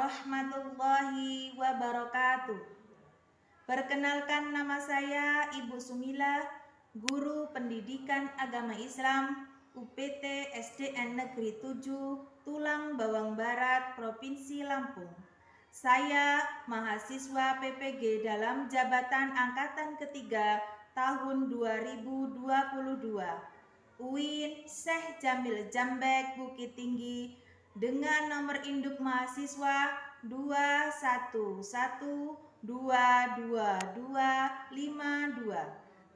warahmatullahi wabarakatuh. Perkenalkan, nama saya Ibu Sumila, Guru Pendidikan Agama Islam UPT SDN Negeri 7 Tulang Bawang Barat, Provinsi Lampung. Saya mahasiswa PPG dalam jabatan angkatan ketiga tahun 2022 UIN Syekh Jamil Jambek Bukit Tinggi dengan nomor induk mahasiswa 211222252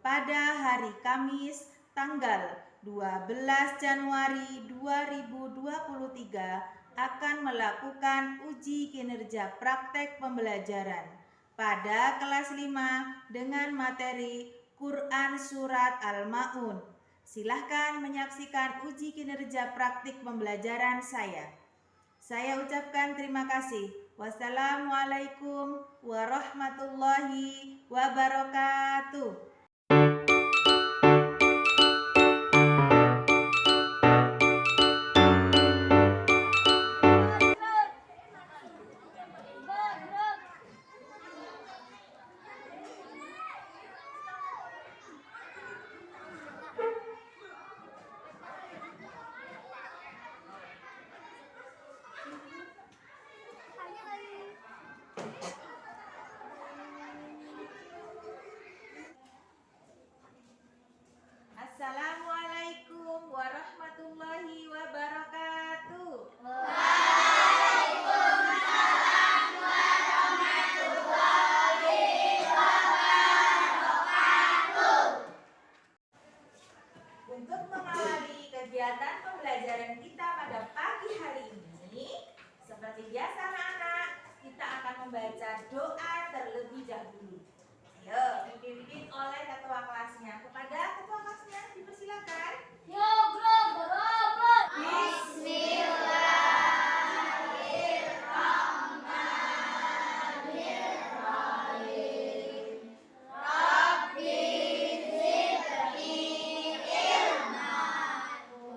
pada hari Kamis tanggal 12 Januari 2023 akan melakukan uji kinerja praktek pembelajaran pada kelas 5 dengan materi Quran Surat Al-Ma'un. Silahkan menyaksikan uji kinerja praktik pembelajaran saya. Saya ucapkan terima kasih. Wassalamualaikum warahmatullahi wabarakatuh. Assalamualaikum warahmatullahi wabarakatuh. Waalaikumsalam warahmatullahi wabarakatuh. Untuk mengawali kegiatan pembelajaran kita pada pagi hari ini, seperti biasa anak-anak, kita akan membaca doa terlebih dahulu. Ayo, dipimpin oleh ketua kelasnya. Kepada ketua kelasnya dipersilakan. Yo, bro, bro. Bismillahirrahmanirrahim. Rabbi zidni ilman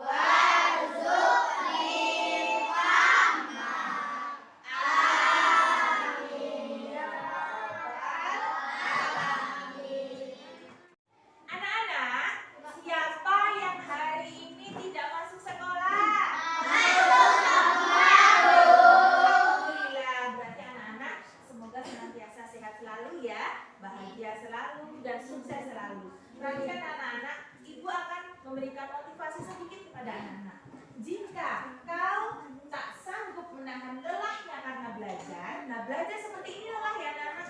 warzuqni fahma. Amin ya rabbal alamin. Anak-anak, siapa yang hari ini tidak masuk sekolah? Alhamdulillah, berarti anak-anak semoga senantiasa sehat selalu ya, bahagia selalu dan sukses selalu. Perhatikan anak-anak, ibu akan memberikan motivasi sedikit kepada anak-anak. Jika kau tak sanggup menahan lelahnya karena belajar, nah belajar seperti ini lelah ya anak-anak.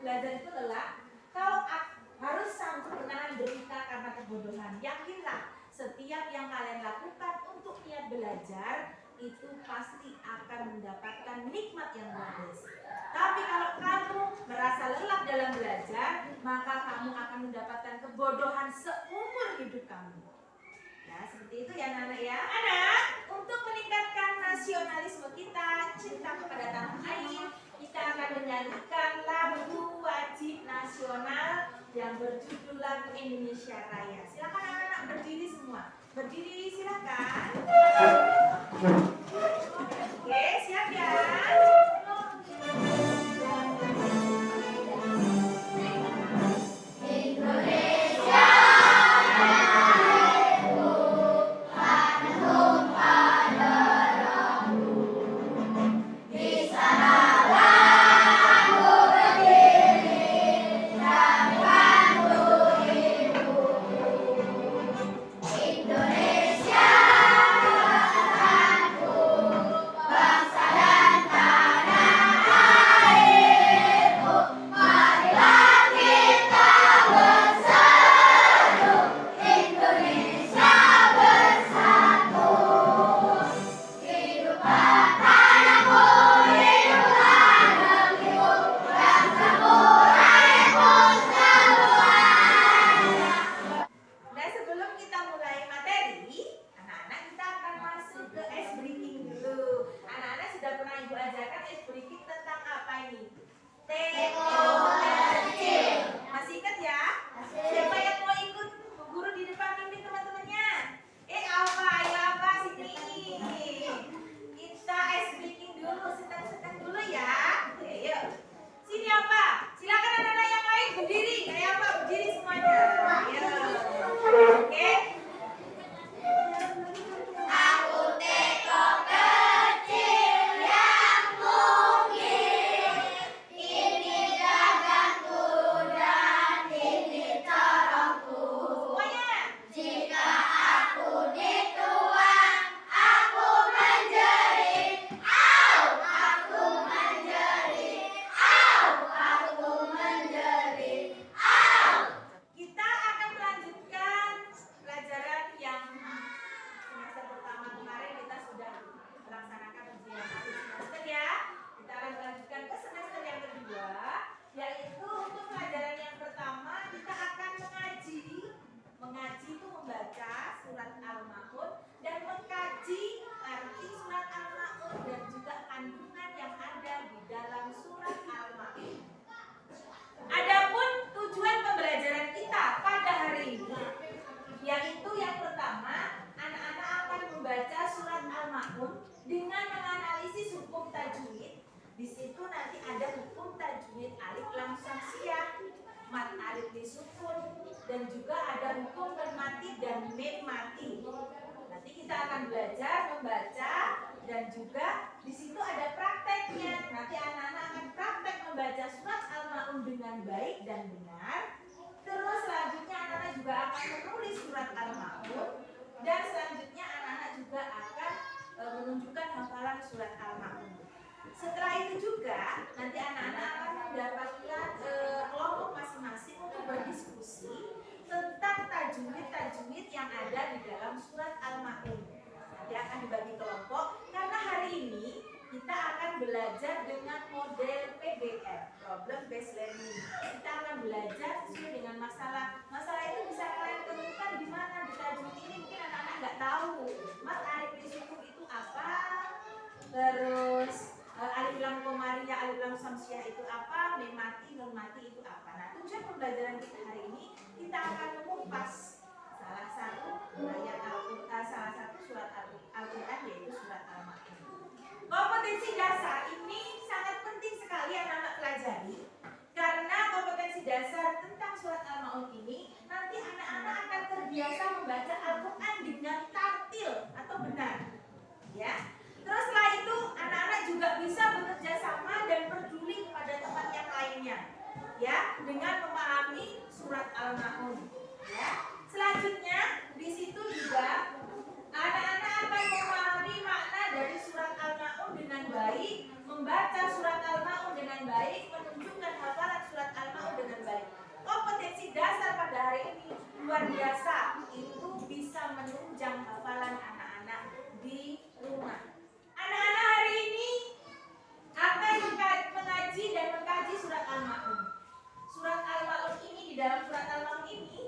Belajar itu lelah, kau harus sanggup menahan derita karena kebodohan. Yakinlah, setiap yang kalian lakukan untuk niat belajar itu pasti akan mendapatkan nikmat yang luar biasa. Tapi kalau kamu merasa lelah dalam belajar, maka kamu akan mendapatkan kebodohan seumur hidup kamu. Ya, seperti itu ya anak ya. Anak, untuk meningkatkan nasionalisme kita, cinta kepada tanah air, kita akan menyanyikan lagu wajib nasional yang berjudul lagu Indonesia Raya. Silakan anak-anak berdiri semua. Berdiri silakan. Oke, siap ya? Indonesia dan juga ada hukum mati dan mem mati. Nanti kita akan belajar membaca dan juga di situ ada prakteknya. Nanti anak-anak akan praktek membaca surat Al-Maun dengan baik dan benar. Terus selanjutnya anak-anak juga akan menulis surat Al-Maun dan selanjutnya anak-anak juga akan menunjukkan hafalan surat Al-Maun. Setelah itu juga nanti anak-anak akan mendapatkan kelompok masing-masing untuk berdiskusi tentang tajwid yang ada di dalam surat Al-Maun. Nanti akan dibagi kelompok karena hari ini kita akan belajar dengan model PBL, Problem Based Learning. Kita akan belajar sesuai dengan masalah. Masalah itu bisa kalian temukan di mana di tajwid ini. Mungkin anak-anak nggak tahu. Mat alif disukuh itu apa? Terus alif lam komariah, alif lam samsiah itu apa? Mem mati, nun mati itu apa? Nah, tujuan pembelajaran kita hari ini kita akan mengupas salah satu ayat salah satu surat Al-Quran yaitu surat Al-Maun. Kompetensi dasar ini sangat penting sekali anak-anak pelajari karena kompetensi dasar tentang surat Al-Maun ini nanti anak-anak akan terbiasa membaca Al-Quran dengan tartil atau benar, ya. Terus setelah itu anak-anak juga bisa bekerja sama dan peduli kepada tempat yang lainnya, ya, dengan memahami surat Al-Maun, ya. Selanjutnya di situ juga anak-anak akan memahami makna dari surat Al-Maun dengan baik, membaca surat Al-Maun dengan baik, menunjukkan hafalan surat Al-Maun dengan baik. Kompetensi dasar pada hari ini luar biasa, itu bisa menunjang hafalan anak-anak di rumah. Anak-anak hari ini akan mengaji dan mengkaji surat Al-Maun. Surat Al-Maun ini, di dalam surat Al-Maun ini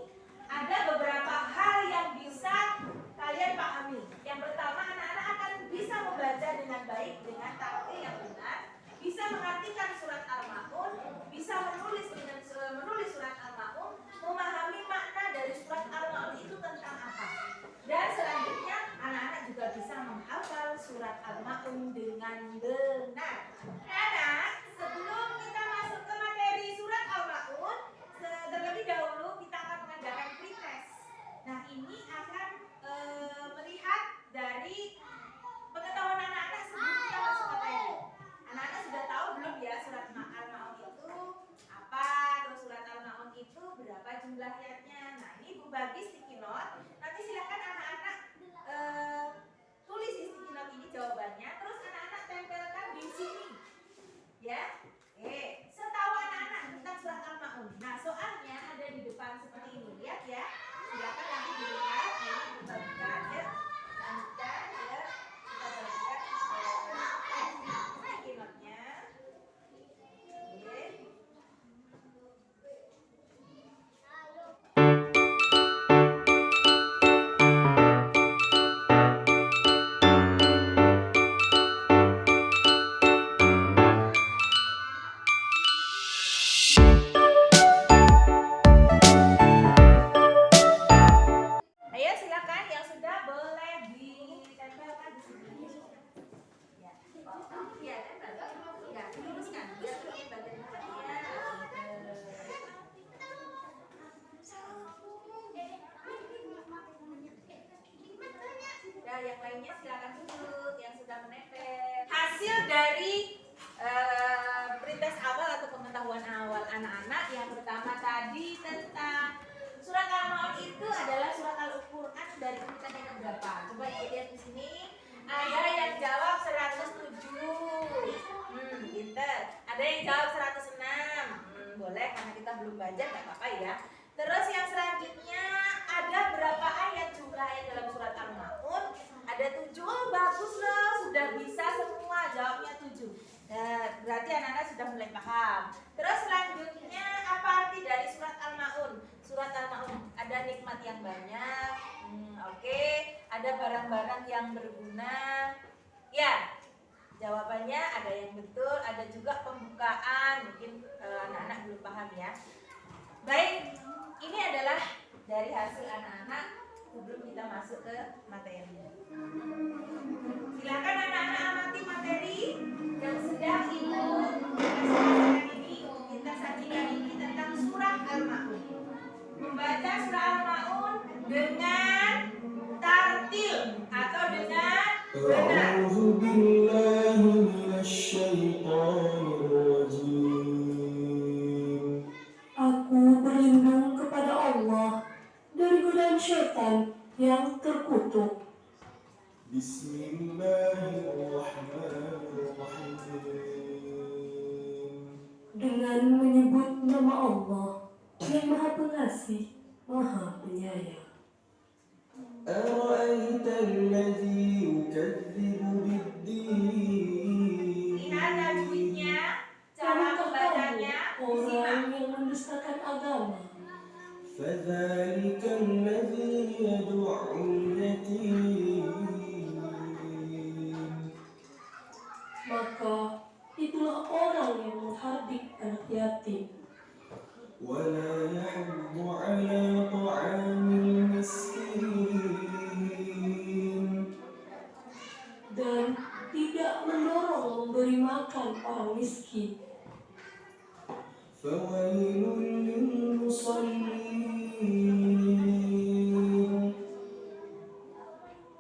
ada beberapa hal yang bisa kalian pahami. Yang pertama, anak-anak akan bisa membaca dengan baik dengan tartil yang benar, bisa mengartikan surat Al-Maun, bisa menulis surat Al-Maun, memahami makna dari surat Al-Maun itu tentang apa. Dan selanjutnya anak-anak juga bisa menghafal surat Al-Maun dengan benar. Anak, sebelum kita masuk ke materi surat Al-Maun, terlebih dahulu kita akan mengadakan pretest. Nah, ini akan melihat dari pengetahuan anak-anak sebelum kita masuk materi. Anak-anak sudah tahu belum ya surat Al-Maun itu apa? Terus surat Al-Maun itu berapa jumlah ayatnya? Nah, ini Ibu bagi sticky note. Nanti silakan anak-anak tulis di sticky note ini jawabannya. Terus anak-anak tempelkan di sini, ya. Setahu anak-anak tentang surat Al-Maun. Nah, soalnya ada di depan seperti ini. Lihat ya. Silakan nanti dilihat. Ini kita bagikan ya. Lanjutkan ya. Kita bagikan sticky note-nya. Oke. Ayo silakan yang sudah boleh ditempelkan di sini. Ya, ya, tempel. Ya, luruskan. Biar ini bagian depannya. Ya, yang lainnya silakan duduk yang sudah menempel. Hasil dari pretest awal atau pengetahuan awal anak-anak yang pertama tadi tentang surat Al-Maun itu adalah surat Al-Quran dari urutan yang keberapa? Coba lihat di sini. Ada yang jawab 107. Pinter. Ada yang jawab 106. Boleh karena kita belum baca nggak apa-apa ya. Terus yang selanjutnya ada berapa ayat jumlah ayat dalam surat Al-Maun? Ada 7. Oh, bagus loh, sudah bisa semua jawabnya 7. Berarti anak-anak sudah mulai paham. Terus selanjutnya apa arti dari surat Al-Maun? Surat Al-Maun ada nikmat yang banyak. Oke. Ada barang-barang yang berguna. Ya. Jawabannya ada yang betul, ada juga pembukaan. Mungkin anak-anak belum paham ya. Baik, ini adalah dari hasil anak-anak sebelum kita masuk ke materi. Silakan anak-anak amati materi yang sedang Ibu sajikan ini, kita sajikan ini tentang surat Al-Maun. Membaca yang Maha Pengasih, Maha Penyayang. أرأيت الذي يكذب بالدين Lihat tajwidnya, cara Tahukah membacanya, kamu orang disimak. yang mendustakan agama? فذلك الذي يدع اليتيم Maka itulah orang yang menghardik anak yatim ولا يحض على طعام المسكين dan tidak mendorong memberi makan orang miskin. فويل للمصلين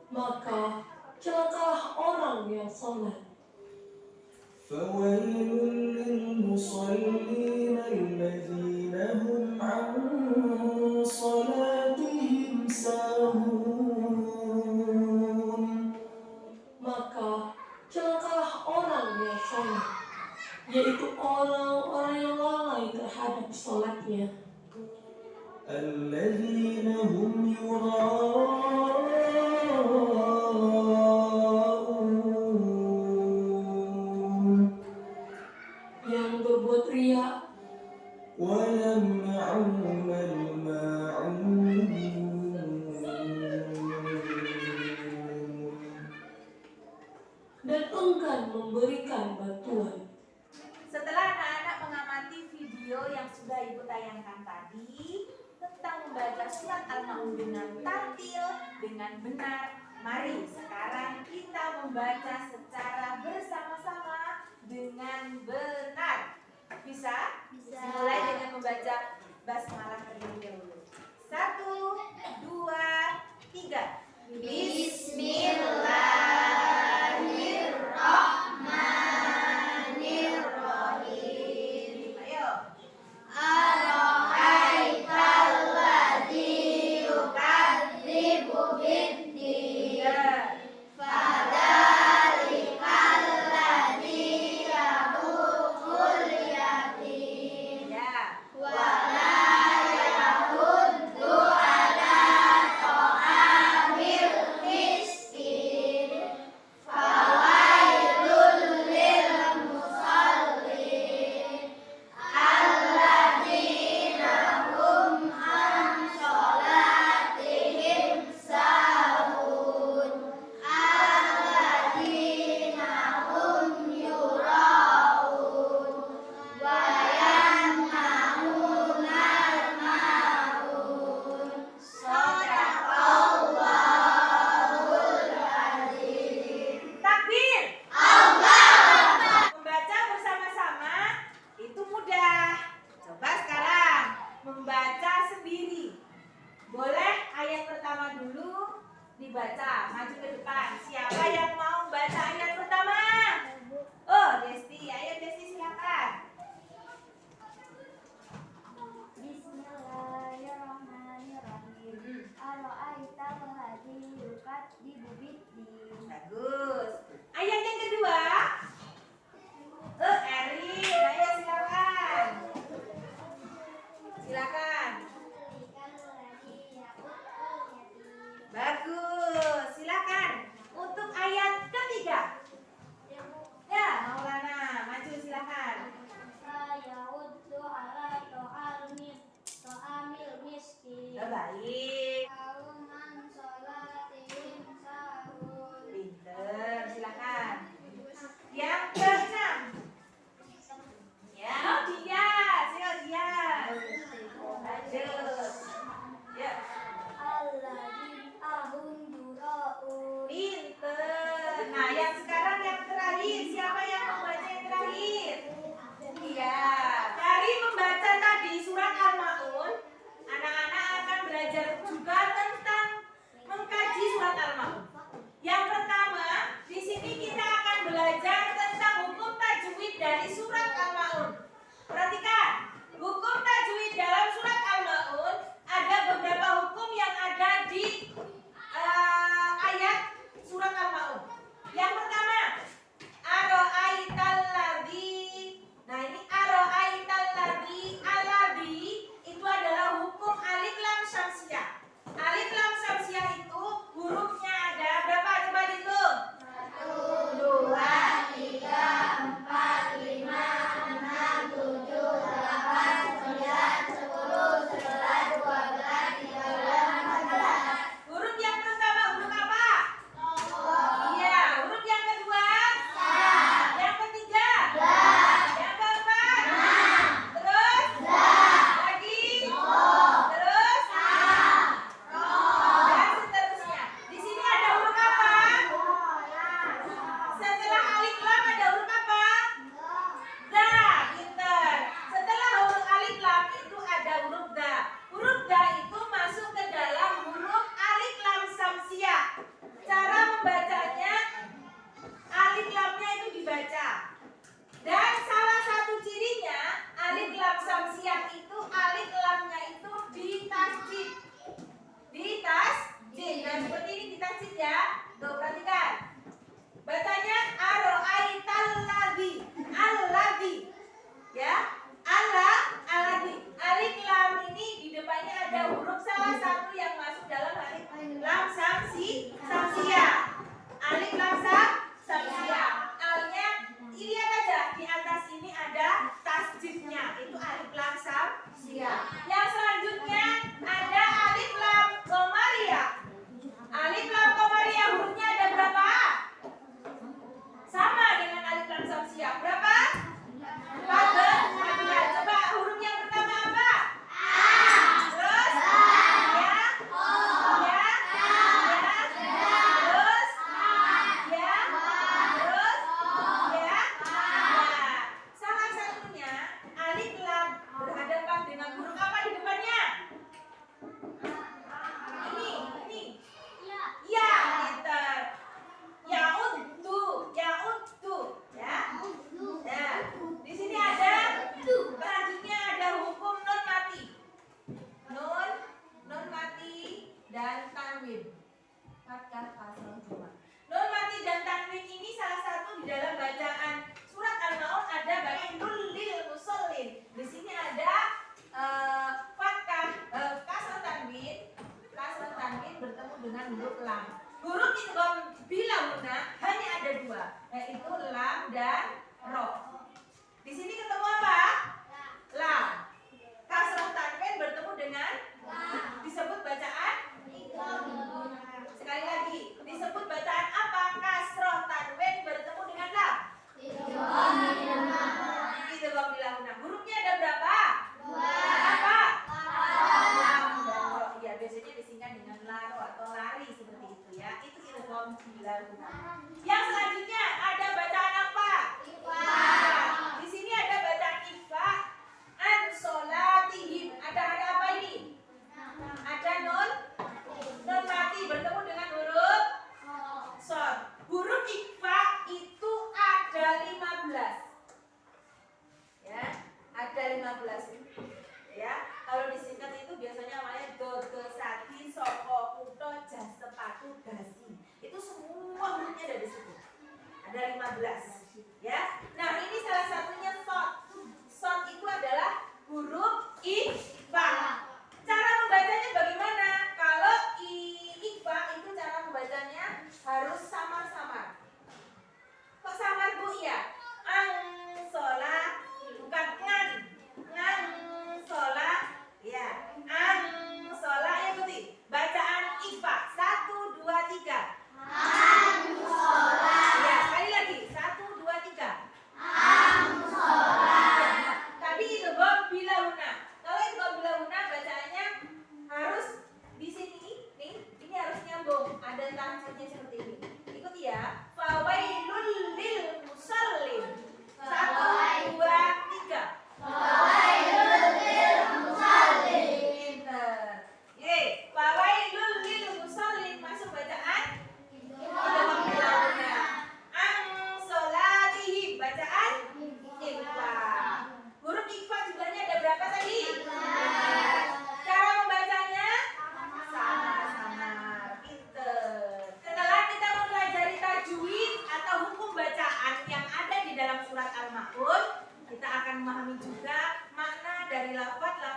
Maka celakalah orang yang salat. فويل للمصلين الذين هم عن صلاتهم ساهون Maka celakalah orang yang salat, yaitu orang-orang yang lalai terhadap salatnya. الذين هم يراءون Yang berbuat riya ويمنعون الماعون dan enggan memberikan bantuan. Setelah anak-anak mengamati video yang sudah Ibu tayangkan tadi tentang membaca surat Al-Maun dengan tartil, dengan benar, mari sekarang kita membaca secara bersama-sama dengan benar. Bisa? Bisa. Mulai dengan membaca basmalah terlebih dahulu. 1, 2, 3. Bismillahirrahmanirrahim. Ayo. Ara'aital ladzi yukadzibu biddin. Fadzalikal ladzi yad'ul yatim. Ya.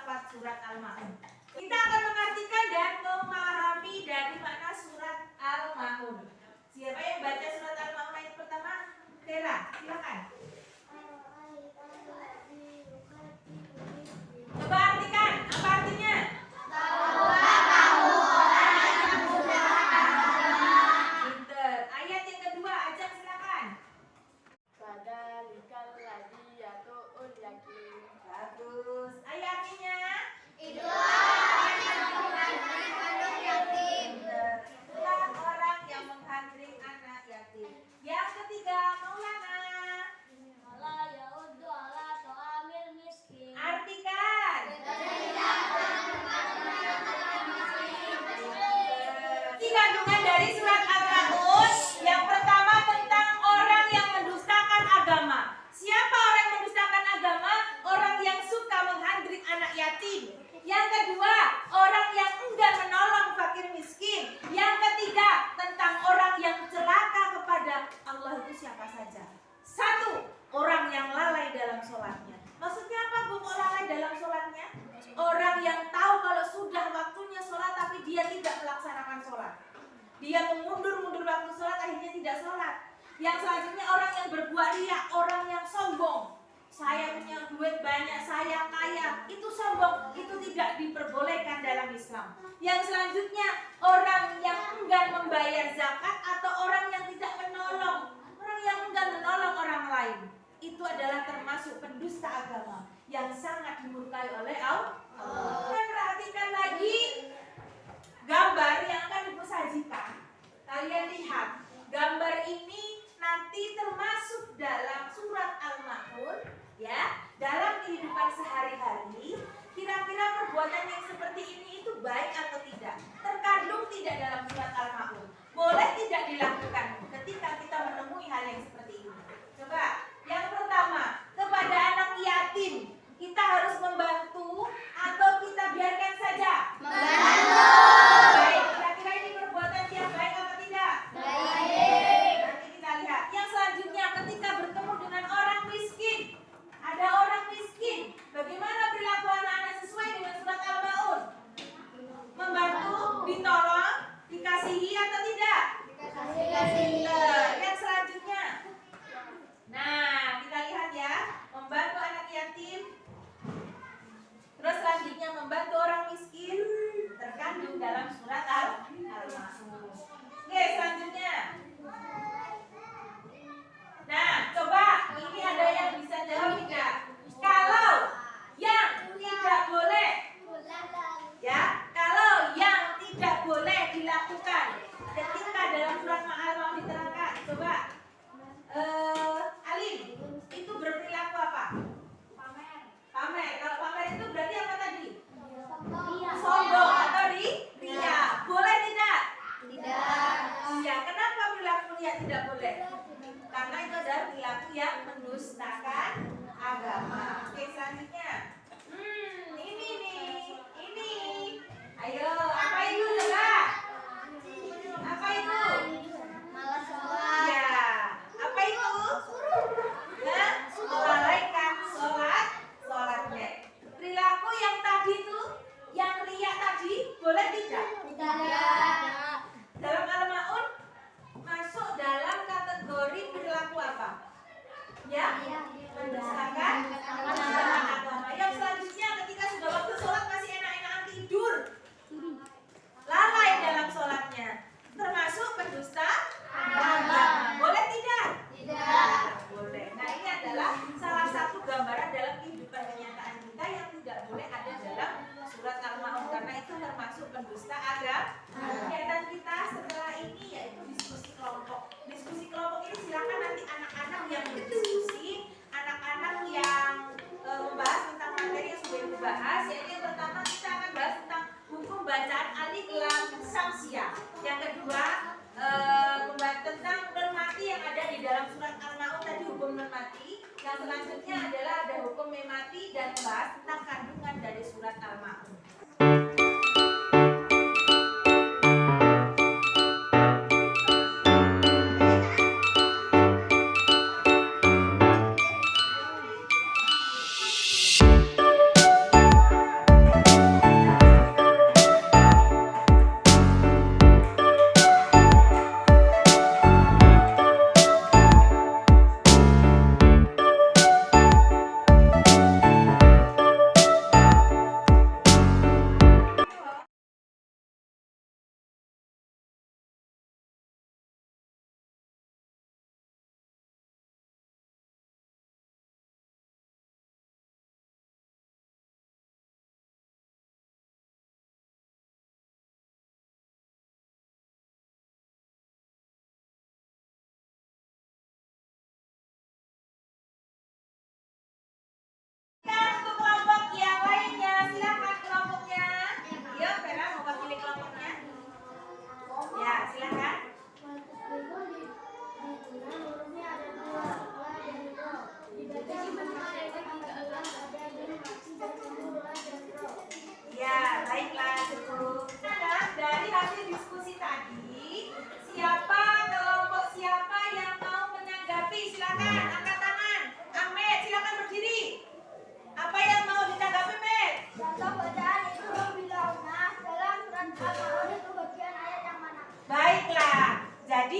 lafaz surat Al-Maun. Kita akan mengartikan dan memahami dari mana surat Al-Maun. Siapa yang baca surat Al-Maun ayat pertama? Tera, silakan. Coba artikan, apa artinya? Pinter. Ayat yang kedua, Ajak silakan. Fadzalikal ladzi yatu'ul yakin. Bagus. Ayatnya? Tentang orang yang menggandeng anak yatim. Yang ketiga, Maulana. Artikan. Kandungan dari surat Al-Maun. Yang pertama tentang orang yang mendustakan agama. Siapa orang yang mendustakan agama? Orang yang suka menghandrik anak yatim. Yang kedua, orang yang enggan menolong fakir miskin. Yang ketiga, tentang orang yang celaka kepada Allah itu siapa saja. Satu, orang yang lalai dalam sholatnya. Maksudnya apa Bu kok lalai dalam sholatnya? Orang yang tahu kalau sudah waktunya sholat tapi dia tidak melaksanakan sholat. Dia mengundur-mundur waktu sholat akhirnya tidak sholat. Yang selanjutnya orang yang berbuat riya, orang yang sombong. Saya punya duit banyak, saya kaya. Itu sombong, itu tidak diperbolehkan dalam Islam. Yang selanjutnya orang yang enggan membayar zakat atau orang yang tidak menolong. Orang yang enggan menolong orang lain. Itu adalah termasuk pendusta agama yang sangat dimurkai oleh Allah. Dan perhatikan lagi gambar yang akan Ibu sajikan. Kalian lihat, gambar ini nanti termasuk dalam surat Al-Maun, ya. Dalam kehidupan sehari-hari, kira-kira perbuatan yang seperti ini itu baik atau tidak? Terkandung tidak dalam surat Al-Maun. Boleh tidak dilakukan ketika kita menemui hal yang seperti ini. Coba, yang pertama, kepada anak yatim, kita harus membantu atau kita biarkan saja? Membantu. Baik, kira-kira ini perbuatan yang baik apa tidak? Baik. Nanti kita lihat. Yang selanjutnya, ketika bertemu dengan orang miskin, ada orang miskin, bagaimana perilaku anak-anak sesuai dengan surat Al-Maun? Membantu, ditolong, dikasihi atau tidak? Kasih. Yang selanjutnya, nah kita lihat ya, membantu anak yatim. Terus selanjutnya membantu orang miskin, terkandung dalam surat Al-Maun. Oke, selanjutnya. Nah, coba ini ada yang bisa jawab tidak? Kalau yang tidak boleh, ya, kalau yang tidak boleh dilakukan ketika dalam surat Al-Maun diterangkan, coba. Alim, itu berperilaku apa? Pamer. Kalau pamer itu berarti apa tadi? Sombong atau riya. Boleh tidak? Tidak. Iya, kenapa perilaku riya tidak boleh? Karena itu adalah perilaku yang mendustakan agama. Oke, selanjutnya. Ini nih. Ini. Ayo, apa itu coba? Apa itu? Malas sholat. Ya. Apa itu? Nah, melalaikan sholatnya. Perilaku yang tadi itu, yang riya tadi, boleh tidak? Tidak. Dalam Al-Maun masuk dalam kategori perilaku apa? Ya, mendustakan agama. Yang selanjutnya, ketika sudah waktu sholat masih enak-enakan tidur, lalai dalam sholatnya, termasuk pendusta agama. Boleh tidak? Tidak. Boleh. Nah, ini adalah salah satu gambaran dalam kehidupan kenyataan kita yang tidak boleh ada dalam surat Al-Maun karena itu termasuk pendusta agama. Kegiatan kita setelah ini yaitu diskusi kelompok. Diskusi kelompok ini silakan nanti anak-anak yang berdiskusi, anak-anak yang membahas tentang materi yang sudah dibahas. Yaitu yang pertama kita akan bahas tentang hukum bacaan Alif Lam Samsiah. Yang kedua membahas tentang nun mati yang ada di dalam surat Al-Maun tadi, hukum nun mati. Yang selanjutnya adalah ada hukum mem mati dan membahas tentang kandungan dari surat Al-Maun.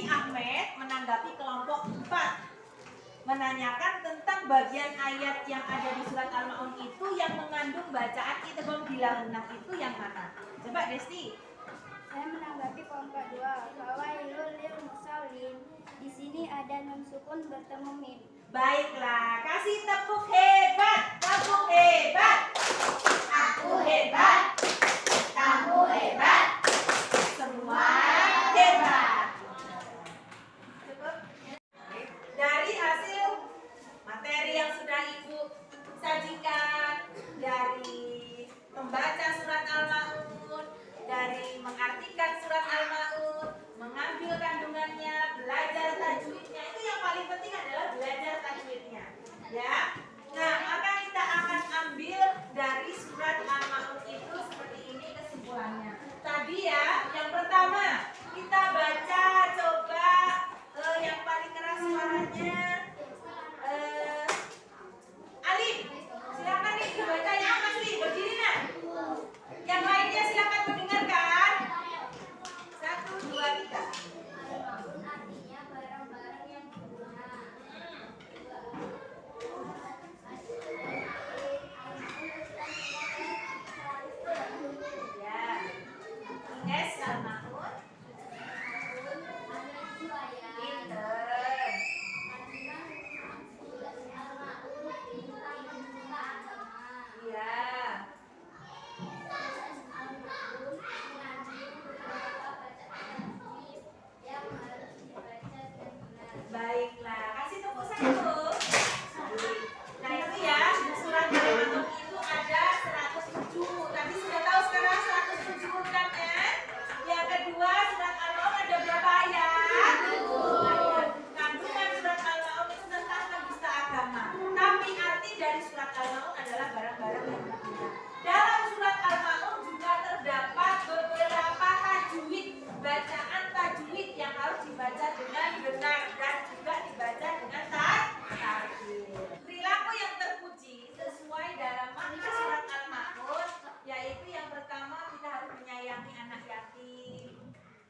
Jadi Ahmed menanggapi kelompok 4, menanyakan tentang bagian ayat yang ada di surat Al-Ma'un itu yang mengandung bacaan idgham bila gunnah itu yang mana? Coba Desti. Saya menanggapi kelompok 2. Fawailul lil musallin. Di sini ada nun sukun bertemu mim. Baiklah, kasih tepuk hebat, tepuk hebat. Aku hebat, kamu hebat, semua hebat. Cukup? Dari hasil materi yang sudah Ibu sajikan, dari membaca surat Al-Ma'un, dari mengartikan surat Al-Ma'un, mengambil kandungannya, belajar tajwidnya, itu yang paling penting adalah belajar tajwidnya, ya. Nah, maka kita akan ambil dari surat Al-Ma'un itu seperti ini kesimpulannya. Tadi ya, yang pertama kita baca, coba yang paling keras suaranya. Alif, silakan nih dibacanya apa sih? Berdiri nak. Yang lainnya silakan mendengarkan. 1, 2, 3. Artinya barang-barang yang digunakan. Ya. Ines Al-Ma'un. Pinter. Iya. Baiklah, kasih tepuk satu. Nah itu ya, surat Al-Ma'un itu ada 107. Tadi sudah tahu sekarang 107 kan ya? Yang kedua, surat Al-Ma'un ada berapa ayat? Kandungan surat Al-Ma'un itu tentang penista agama. Tapi arti dari surat Al-Ma'un adalah barang-barang yang berguna. Dalam surat Al-Ma'un juga terdapat beberapa tajwid, bacaan tajwid yang harus dibaca dengan benar dan juga dibaca dengan tartil. Perilaku yang terpuji sesuai dalam makna surat Al-Ma'un, yaitu yang pertama kita harus menyayangi anak yatim,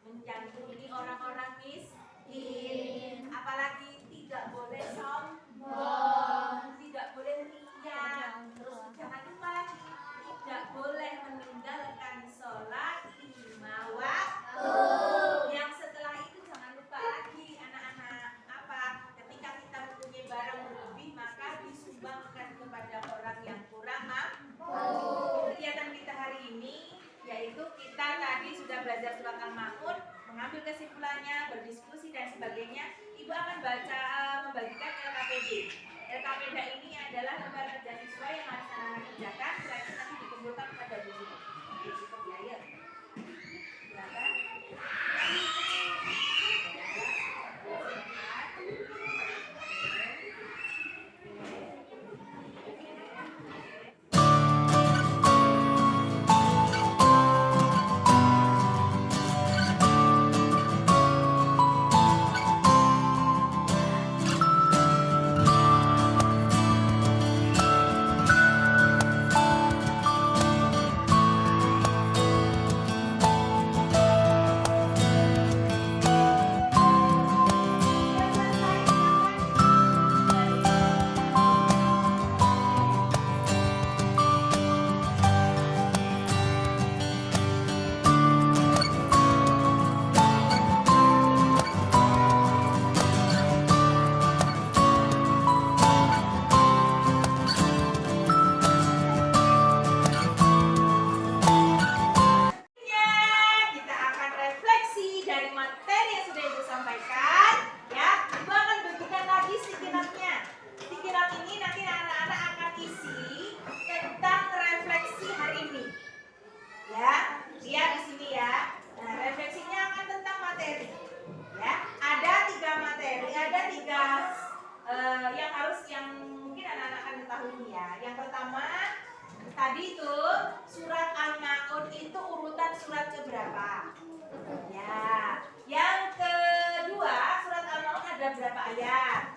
menyayangi orang-orang miskin, apalagi tidak boleh sombong, tidak boleh riya, terus jangan lupa tidak boleh meninggalkan sholat 5 waktu. Yang setelah itu jangan lupa lagi anak-anak apa? Ketika kita mempunyai barang berlebih maka disumbangkan kepada orang yang kurang mampu. Kegiatan kita hari ini yaitu kita tadi sudah belajar surat Al-Ma'un, mengambil kesimpulannya, berdiskusi dan sebagainya. Ibu akan membagikan LKPD. LKPD ini adalah lembar kerja siswa yang harus anak-anak kerjakan. Setelah itu nanti dikumpulkan kepada guru. Cukup ya, ya. Silakan. Kita akan refleksi dari materi yang sudah Ibu sampaikan, ya. Ibu akan bagikan lagi sticky note-nya. Sticky note ini nanti anak-anak akan isi tentang refleksi hari ini. Ya, lihat di sini ya. Nah, refleksinya akan tentang materi. Ya, ada 3 materi, ada 3 yang mungkin anak-anak akan ketahui ya. Yang pertama, tadi itu surat Al-Ma'un itu urutan surat keberapa? Ya. Yang kedua, surat Al-Ma'un ada berapa ayat?